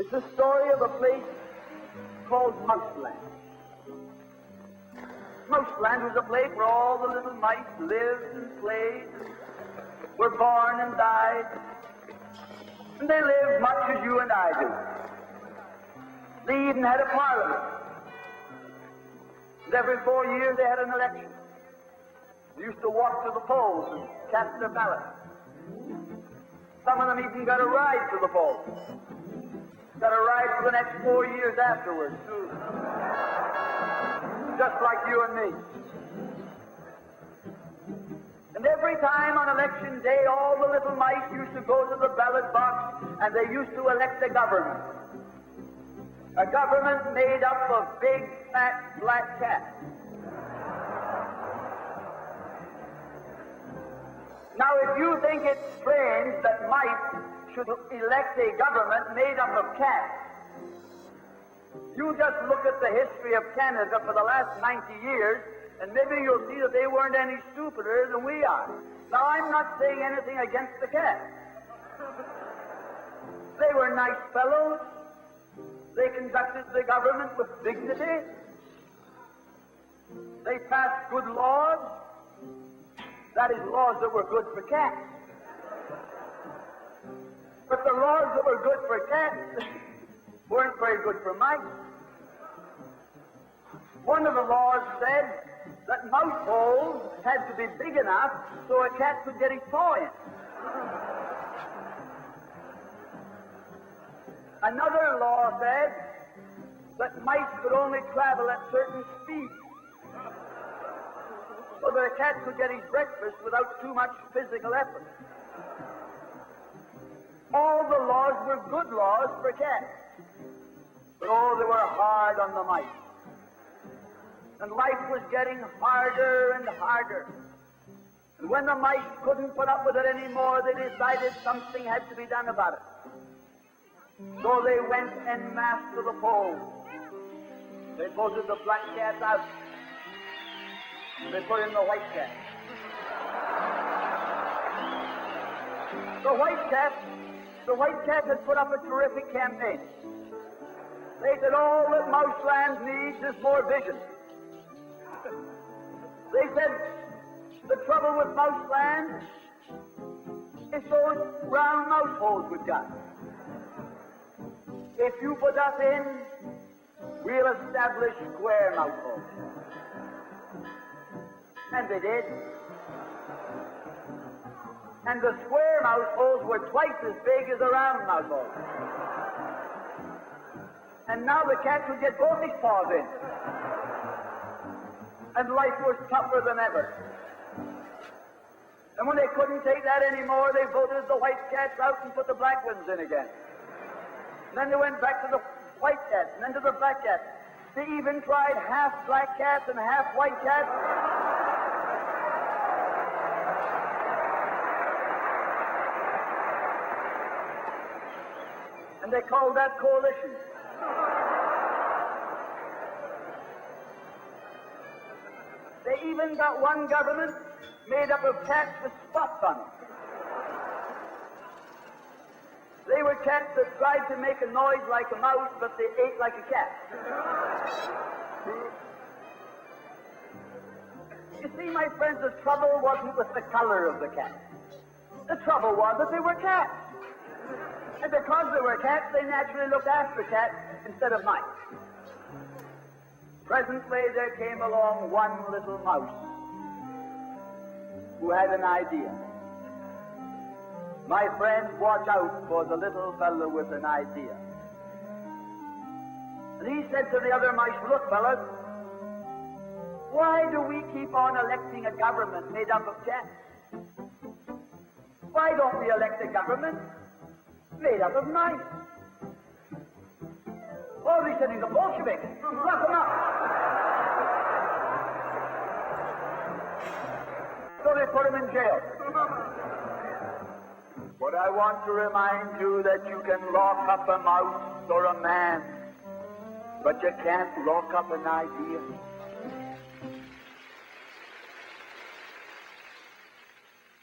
It's the story of a place called Mouseland. Mouseland was a place where all the little mice lived and played, were born and died, and they lived much as you and I do. They even had a parliament. And every 4 years they had an election. They used to walk to the polls and cast their ballot. Some of them even got a ride to the polls. Got a ride for the next 4 years afterwards, too. Just like you and me. And every time on election day, all the little mice used to go to the ballot box and they used to elect a government. A government made up of big, fat, black cats. Now, if you think it's strange that mice should elect a government made up of cats, you just look at the history of Canada for the last 90 years, and maybe you'll see that they weren't any stupider than we are. Now, I'm not saying anything against the cats. They were nice fellows. They conducted the government with dignity. They passed good laws. That is, laws that were good for cats. But the laws that were good for cats weren't very good for mice. One of the laws said that mouse holes had to be big enough so a cat could get his paw in. Another law said that mice could only travel at certain speeds, so that a cat could get his breakfast without too much physical effort. All the laws were good laws for cats, but oh, they were hard on the mice. And life was getting harder and harder. And when the mice couldn't put up with it anymore, they decided something had to be done about it. So they went en masse to the polls. They voted the black cat out. They put in the white cat. The white cat had put up a terrific campaign. They said all that Mouseland needs is more vision. They said the trouble with Mouseland is those round mouse holes we've got. If you put us in, we'll establish square mouse holes. And they did. And the square mouse holes were twice as big as the round mouse holes. And now the cat could get both his paws in. And life was tougher than ever. And when they couldn't take that anymore, they voted the white cats out and put the black ones in again. And then they went back to the white cats, and then to the black cats. They even tried half black cats and half white cats. And they called that coalition. They even got one government made up of cats with spots on them. They were cats that tried to make a noise like a mouse, but they ate like a cat. You see, my friends, the trouble wasn't with the color of the cat. The trouble was that they were cats. And because they were cats, they naturally looked after cats instead of mice. Presently, there came along one little mouse who had an idea. My friends, watch out for the little fellow with an idea. And he said to the other mice, look, fellas, why do we keep on electing a government made up of cats? Why don't we elect a government made up of mice? Oh, he said he's a Bolshevik. Lock him up. So they put him in jail. But I want to remind you that you can lock up a mouse or a man, but you can't lock up an idea.